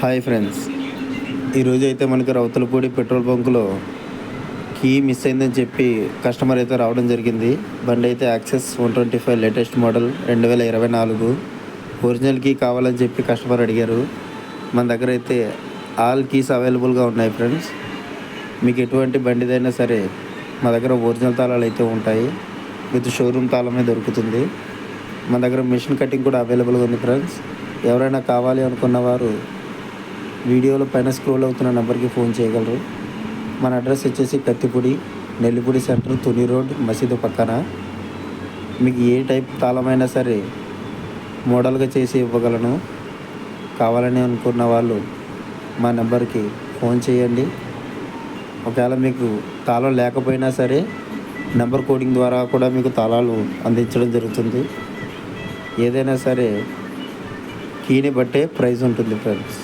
Hi friends, ఈరోజు అయితే మనకి రౌతులపూడి పెట్రోల్ బంకులో కీ మిస్ అయిందని చెప్పి కస్టమర్ అయితే రావడం జరిగింది. బండి అయితే Access 125 latest model 2024 original key కావాలని చెప్పి కస్టమర్ అడిగారు. మన దగ్గర అయితే ఆల్ కీస్ అవైలబుల్గా ఉన్నాయి ఫ్రెండ్స్. మీకు ఎటువంటి బండిదైనా సరే మా దగ్గర ఒరిజినల్ తాళాలు అయితే ఉంటాయి. విత్ షోరూమ్ తాళమే దొరుకుతుంది. మన దగ్గర మిషన్ కటింగ్ కూడా అవైలబుల్గా ఉంది ఫ్రెండ్స్. ఎవరైనా కావాలి అనుకున్న వారు వీడియోలో పైన స్క్రోల్ అవుతున్న నెంబర్కి ఫోన్ చేయగలరు. మన అడ్రస్ వచ్చేసి కత్తిపూడి, నెల్లిపూడి సెంటర్, తుని రోడ్, మసీదు పక్కన. మీకు ఏ టైప్ తాళమైనా సరే మోడల్గా చేసి ఇవ్వగలను. కావాలని అనుకున్న వాళ్ళు మా నెంబర్కి ఫోన్ చేయండి. ఒకవేళ మీకు తాళం లేకపోయినా సరే నెంబర్ కోడింగ్ ద్వారా కూడా మీకు తాళాలు అందించడం జరుగుతుంది. ఏదైనా సరే కీని బట్టే ప్రైస్ ఉంటుంది ఫ్రెండ్స్.